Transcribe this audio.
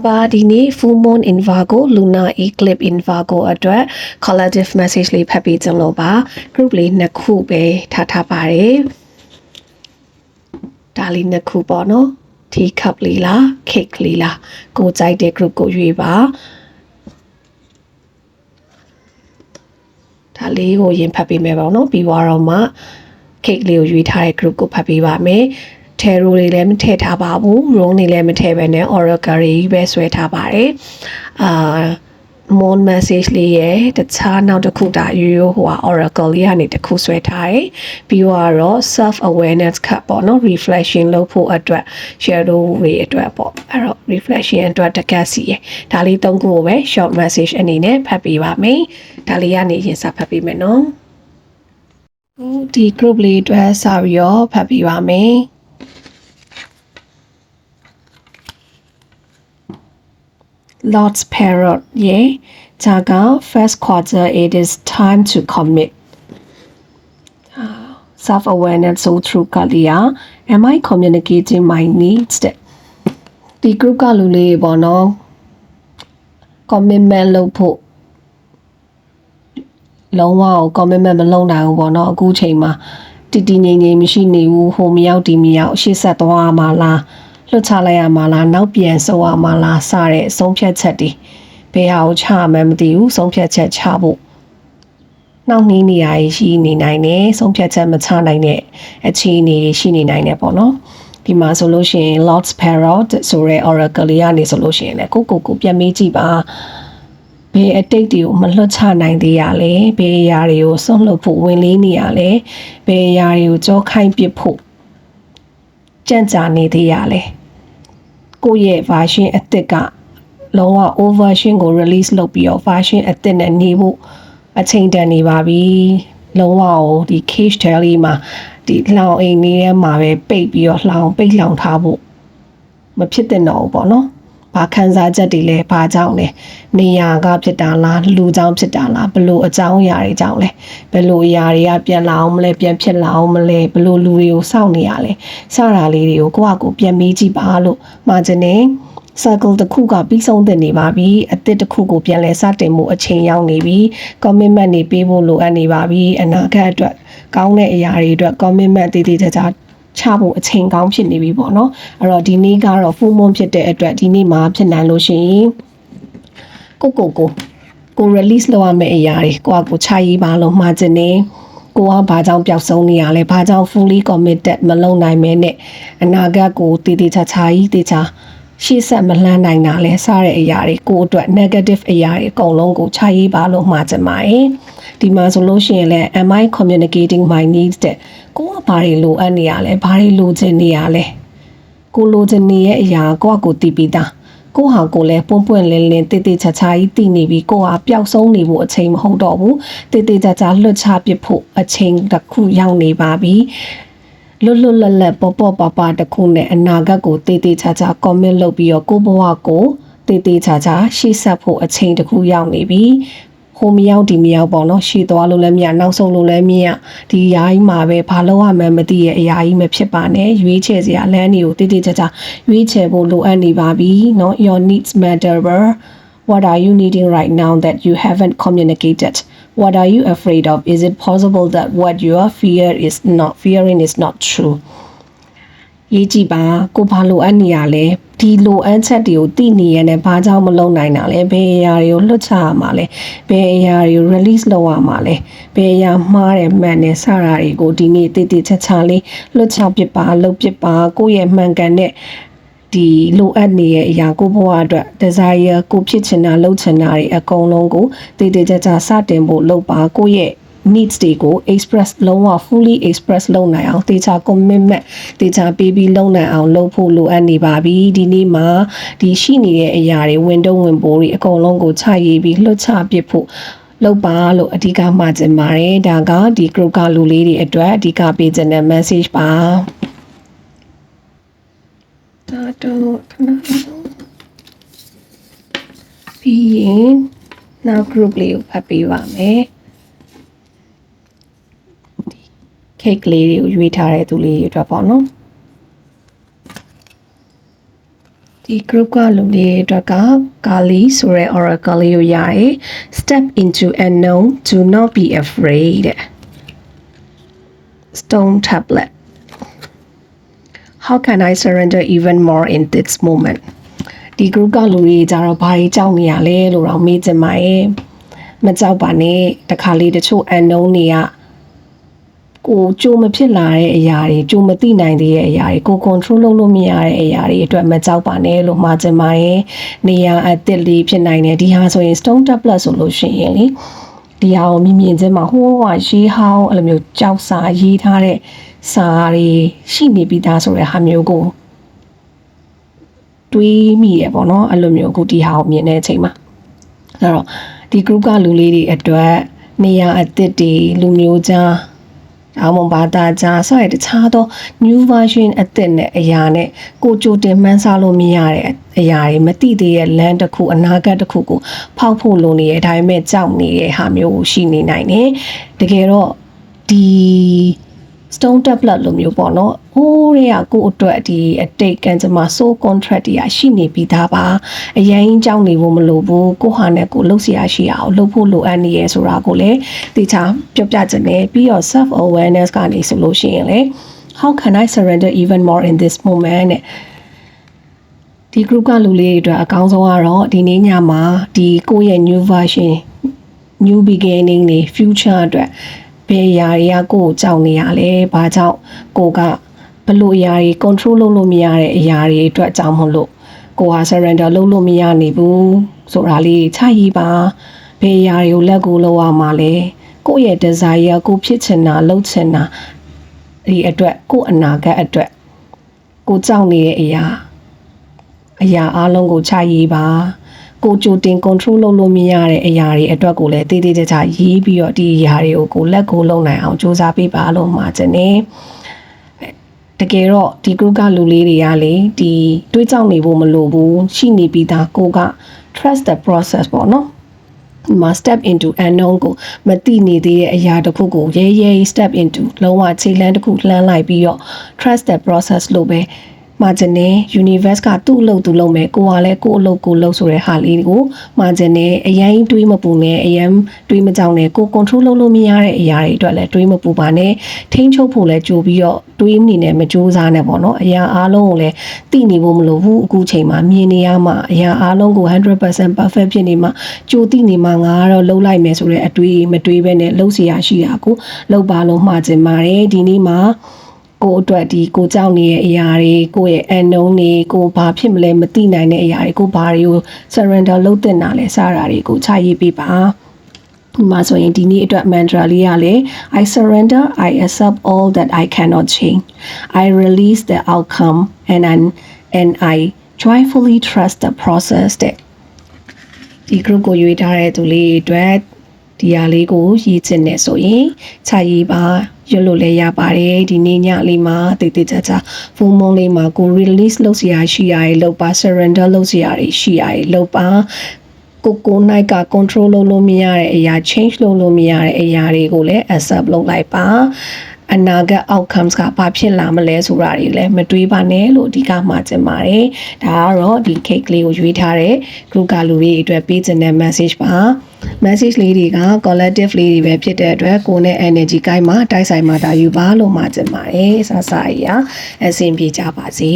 ဘာဒီနေ့ full moon in Virgo lunar eclipse in Virgo အတွက် collective message လေးဖတ်ပေးကြလို့ပါ group လေးနှစ်ခုပဲထားပါတယ်ဒါလေးနှစ်ခုပေါ့နော် tea cup လေးလား cake လေးလားကိုကြိုက်တဲ့ group ကိုရွေးပါဒါလေးကိုရင်ဖတ်ပေးမယ်ပေါ့နော်ပြီးတော့မှ cake လေးကိုရွေးထားတဲ့ group ကိုဖတ်ပေးပါမယ်tarot တွေလည်းမထည့်ထားပါဘူး rune တွေလည်းမထည့်ဘဲနဲ့ oracle တွေပဲဆွဲထားပါတယ်moon message လေးရဲ့တခြားနောက်တစ်ခုဒါရိုးoracle လေးကနေတစ်ခုဆွဲထားတယ်ပြီးတော့ self awareness ကပေါ့နော် reflection လုပ်ဖို့အတွက် shadow တွေအတွက်ပေါ့အဲ့တော့ reflection အတွက်တကက်စီရဒါလေးသုံးခုကိုပဲ short message အနေနဲ့ဖတ်ပေးပါမယ်ဒါလေးကနေရင်စဖတ်ပေးမယ်နော်ဒီ group လေးအတွက်စပြီးတော့ဖတ်ပေးပါမယ်Lord's Parrot, yeah. Jaga, first quarter, it is time to commit. Self-awareness, so through Kalia. Am I communicating my needs? The group Kalule Bono commitment lopo. Long while commitment alone now, Bono, good chama. Didi name machine, who me out, me out. She said, Wamala. လွတ်ချလိုက်ရမှာလားနောက်ပြန်ဆိုရမှာလားစတဲ့ဆုံးဖြတ်ချက်တွေဘယ်ဟာကိုချမှန်းမသိဘူးဆုံးဖြတ်ချက်ချဖို့နောက်နှီးနေရရှိနေနိုင်တယ်ဆုံးဖြတ်ချက်မချနိုင်တဲ့အခြေအနေရှိနေနိုင်တယ်ပေါ့နော်ဒီမှာဆိုလို့ရှိရင် Lord's Parrot ဆိုတဲ့ oracle လေးကနေဆိုလို့ရှိရင်လည်းကိုပြန်မေးကြည့်ပါဘယ်အတိတ်တွေကိုမလွတ်ချနိုင်သေးရလဲဘယ်အရာတွေကိုဆုံးလွတ်ဖို့ဝင်လေးနေရလဲဘယ်အရာတွေကိုကြောခိုင်းပစ်ဖို့ကြံ့ကြာနေသေးရလဲကိုယ့်ရဲ့ version အသစ်ကလုံးဝ old version ကို release လုပ်ပြီးတော့ version အသစ်နဲ့နေဖို့အချိန်တန်နေပါပြီလုံးဝဒီ cage ထဲလေးမှာဒီလှောင်အိမ်လေးထဲမှာပဲပိတ်ပြီးတော့ပိတ်လှောင်ထားဖို့မဖြစ်တဲ့တော့ဘူးပေါ့နော်ဘာခံစားချက်တွေလဲဘာကြောင့်လဲနေရာကဖြစ်တာလားလူကြောင့်ဖြစ်တာလားဘလို့အကြောင်းအရာတွေကြောင့်လဲဘလို့အရာတွေကပြန်လာအောင်မလဲပြန်ဖြစ်လာအောင်မလဲဘလို့လူတွေကိုစောင့်နေရလဲစတာလေးတွေကိုကိုယ့်အကူပြန်မေးကြည့်ပါလို့မှာချင်နေ circle တစ်ခုကပြီးဆုံးတဲ့နေပါပြီအသစ်တစ်ခုကိုပြန်လဲစတင်မှုအချိန်ရောက်နေပြီ commitment တွေပေးဖို့လိုအပ်နေပါပြီအနာဂတ်အတွက်ကောင်းတဲ့အရာတွေအတွက် commitment တည်တည်ကြကြချဖို့အချိန်ကောင်းဖြစ်နေပြီပေါ့နော်အဲ့တော့ဒီနေ့ကတော့ full moon ဖြစ်တဲ့အတွက်ဒီနေ့မှာဖြစ်နိုင်လို့ရှိရင်ကို release လုပ်ရမယ့်အရာတွေကိုယ့်အကူချရေးပါလို့မှာချင်နေကိုကဘာကြောင့်ပျောက်ဆုံးနေရလဲဘာကြောင့် fully committed မလုပ်နိုင်မဲနဲ့အနာဂတ်ကိုတည်တည်ချာချာကြီးတည်ချာရှေ့ဆက်မလှမ်းနိုင်တာလဲစတဲ့အရာတွေကိုအတွက် negative အရာတွေအကုန်လုံးကိုချရေးပါလို့မှာချင်ပါတယ်ဒီမှာဆိုလို့ရှိရင်လည်း am I communicating my needs တဲ့ကိုကဘာတွေလိုအပ်နေရလဲဘာတွေလိုချင်နေရလဲကိုလိုချင်နေရဲ့အရာကိုကတည်ပြီးသားကိုဟာကိုလည်းပွင့်လင်းတည်ချာချာကြီးတည်နေပြီကိုဟာပျောက်ဆုံးနေဖို့အချိန်မဟုတ်တော့ဘူးတည်ချာလွတ်ချပစ်ဖို့အချိန်တစ်ခုရောက်နေပါပြီလွတ်လပ်ပေါ်ပါတခုနဲ့အနာဂတ်ကိုတည်ချာ comment လုပ်ပြီးတော့ကိုဘဝကိုတည်ချာရှေ့ဆက်ဖို့အချိန်တစ်ခုရောက်နေပြီဟိုမရောက်ဒီမရောက်ပေါ့နော်ရှေ့သွားလို့လည်းမရနောက်ဆုံးလို့လည်းမရဒီအရာကြီးမှာပဲဘာလို့ရမှန်းမသိရဲ့အရာကြီးမဖြစ်ပါနဲ့ရွေးချယ်စရာလမ်းတွေကိုတည်ချာရွေးချယ်ဖို့လိုအပ်နေပါပြီเนาะ your needs matter what are you needing right now that you haven't communicated what are you afraid of is it possible that what you are fearing is not true ရေးကြည့်ပါကိုဘာလိုအပ်နေရလဲဒီလိုအပ်ချက်တွေကိုသိနေရတဲ့ဘာကြောင့်မလုပ်နိုင်တာလဲဘယ်အရာတွေကိုလွတ်ချရမှာလဲဘယ်အရာတွေကို release လုပ်ရမှာလဲဘယ်အရာမှားတယ်မှန်တယ်စတာတွေကိုဒီနေ့တည်ချာလေးလွတ်ချပစ်ပါလုပ်ပစ်ပါကိုယ့်ရဲ့မှန်ကန်တဲ့ဒီလိုအပ်နေတဲ့အရာကိုဘဝအတွက် desire ကိုဖြစ်ချင်တာလုပ်ချင်တာတွေအကုန်လုံးကိုတည်ချာစတင်ဖို့လုပ်ပါကိုယ့်ရဲ့needs တွေကို express လုံးဝ fully express လုပ်နိုင်အောင်တေချာ commitment တေချာပေးပြီးလုပ်နိုင်အောင်လုပ်ဖို့လိုအပ်နေပါပြီဒီနေ့မှာဒီရှိနေတဲ့အရာတွေဝင်ပိုးတွေအကုန်လုံးကိုချရေးပြီးလွှတ်ချပစ်ဖို့လုပ်ပါလို့အဓိကမှာချင်ပါတယ်ဒါကဒီ group ကလူလေးတွေအတွက်အဓိကပေးချင်တဲ့ message ပါဒါတော့ခဏပြီးရင်နောက် group လေးကိုဖတ်ပေးပါမယ်cake လေးတွေကိုရွေးထားတဲ့သူလေးတွေအတွက်ပေါ့နော်ဒီ ဒီ group ကလူတွေအတွက်ကကာလီဆိုတဲ့ oracle လေးကိုရတယ် step into unknown do not be afraid stone tablet how can I surrender even more in this moment ဒီ group ကလူတွေကြတော့ဘာကြီးကြောက်နေရလဲလို့တော့မေးချင်ပါရဲ့မကြောက်ပါနဲ့တခါလေးတချို့ unknown တွေကကိုကြိုးမဖြစ်လာတဲ့အရာတွေကြိုးမသိနိုင်သေးတဲ့အရာတွေကို control လုပ်လို့မရတဲ့အရာတွေအတွက်မကြောက်ပါနဲ့လို့မှာချင်ပါရဲ့နေရာအသစ်လေးဖြစ်နိုင်တယ်ဒီဟာဆိုရင် stone tablet ဆိုလို့ရှိရင်လေဒီဟာကိုမြင်ချင်းမှာဟိုးရေးဟောင်းအဲ့လိုမျိုးကြောက်စာရေးထားတဲ့စာတွေရှိနေပြီးသားဆိုတဲ့ဟာမျိုးကိုတွေးမိရပေါ့နော်အဲ့လိုမျိုးအခုဒီဟာကိုမြင်တဲ့အချိန်မှာအဲ့တော့ဒီ group ကလူလေးတွေအတွက်နေရာအသစ်တွေလူမျိုးကြားအောင်မဘာသာကြားဆိုရတဲ့တခြားသော new version အသစ်နဲ့အရာနဲ့ကိုကြိုတင်မှန်းဆလို့မရတဲ့အရာတွေမသိသေးတဲ့ land တစ်ခုအနာဂတ်တစ်ခုကိုဖောက်ဖို့လိုနေရဒါပေမဲ့ကြောက်နေတဲ့ဟာမျိုးရှိနေနိုင်တယ်တကယ်တော့ဒီ stone tablet လိုမျိုးပေါ့နော်ဟိုးတွေကကိုအတွက်ဒီအတိတ်ကံကြမ္မာ soul contract တွေကရှိနေပြီးသားပါအရင်ကြောက်နေဖို့မလိုဘူးကိုဟာနဲ့ကိုလှုပ်ရှားရှိအောင်လှုပ်ဖို့လိုအပ်နေရဆိုတာကိုလည်းသိချာပြောပြချင်တယ်ပြီးတော့ self awareness ကနေဆိုလို့ရှိရင်လေ how can I surrender even more in this moment နဲ့ဒီ group ကလူလေးတွေအတွက်အကောင်းဆုံးကတော့ဒီနေ့ညမှာဒီကိုယ့်ရဲ့ new version new beginning တွေ future အတွက်ဘယ်အရာတွေကကိုယ်ကြောက်နေရလဲဘာကြောင့်ကိုကဘလို့အရာတွေ control လုပ်လို့မရတဲ့အရာတွေအတွက်ကြောင့်မလို့ကိုဟာ surrender လုပ်လို့မရနေဘူးဆိုတာလေးခြားရေးပါဘယ်အရာတွေကိုလက်ကိုလောက်ရမှာလဲကိုယ့်ရဲ့ desire ကိုဖြစ်ချင်တာလုပ်ချင်တာဒီအတွက်ကိုယ့်အနာဂတ်အတွက်ကိုကြောက်နေတဲ့အရာအလုံးကိုခြားရေးပါကိုကြိုတင် control လုပ်လို့မရတဲ့အရာတွေအတွက်ကိုလည်းတေးသေးချာချာရေးပြီးတော့ဒီအရာတွေကိုကိုလက်ကိုလုံနိုင်အောင်စူးစမ်းပေးပါလို့မှာချင်တယ်တကယ်တော့ဒီ group ကလူလေးတွေကလေဒီတွေးကြောက်နေဖို့မလိုဘူးရှိနေပြီးသားကိုက trust the process ပေါ့နော်must step into unknown ကိုမသိနေသေးတဲ့အရာတစ်ခုကိုရဲ step into လုံးဝခြေလှမ်းတစ်ခုလှမ်းလိုက်ပြီးတော့ trust the process လို့ပဲမာဂျင်နဲ့ universe ကသူ့အလုပ်သူလုပ်မယ်ကိုကလည်းကို့အလုပ်ကိုလုပ်ဆိုတဲ့ဟာလေးကိုမာဂျင်နဲ့အရင်တွေးမပူနဲ့အရင်တွေးမကြောက်နဲ့ကို control လုပ်လို့မရတဲ့အရာတွေအတွက်လည်းတွေးမပူပါနဲ့ထိန်းချုပ်ဖို့လည်းကြိုပြီးတော့တွေးနေနဲ့မကြိုးစားနဲ့ပေါ့နော်အရာအားလုံးကိုလည်းသိနေဖို့မလိုဘူးအခုချိန်မှာမြင်နေရမှအရာအားလုံးကို 100% perfect ဖြစ်နေမှကြိုသိနေမှငါကတော့လှုပ်လိုက်မယ်ဆိုတဲ့အတွေးမတွေးဘဲနဲ့လှုပ်เสียရရှိတာကိုလှုပ်ပါလို့မှာဂျင်ပါတယ်ဒီနေ့မှာကိုအတွက်ဒီကိုကြောက်နေတဲ့အရာတွေကိုရဲ့ unknown တွေကိုဘာဖြစ်မလဲမသိနိုင်တဲ့အရာတွေကိုဘာတွေကို surrender လုပ်တင်တာလဲစတာတွေကိုခြာရေးပေးပါဒီမှာဆိုရင်ဒီနေ့အတွက် mantra လေးရလေ I surrender I accept all that I cannot change I release the outcome and I joyfully trust the process တဲ့ဒီ group ကိုရွေးထားတဲ့သူလေးအတွက်ဒီဟာလေးကိုရေးချင်နေဆိုရင်ခြာရေးပါရွတ်လို့လည်းရပါတယ်ဒီနေ့ညလေးမှာတိတ်တိတ်ချာချာဖုန်းမုံလေးမှာကို release လုပ်စရာရှိရတယ်လုပ်ပါ surrender လုပ်စရာရှိရတယ်လုပ်ပါကိုနိုင်က control လုပ်လို့မရတဲ့အရာ change လုပ်လို့မရတဲ့အရာတွေကိုလည်း accept လုပ်လိုက်ပါအနာဂတ် outcomes ကဘာဖြစ်လာမလဲဆိုတာတွေလည်းမတွေးပါနဲ့လို့အဓိကမှာချင်ပါတယ်ဒါကတော့ဒီ cake လေးကိုရွေးထားတဲ့ group ကလူတွေအတွက်ပေးချင်တဲ့ message ပါ message လေးတွေက collective လေးတွေပဲဖြစ်တဲ့အတွက်ကိုယ်နဲ့ energy ကိုင်းမှာတိုက်ဆိုင်မှာတာယူပါလို့မှာချင်ပါတယ်ဆဆရာအဆင်ပြေကြပါစေ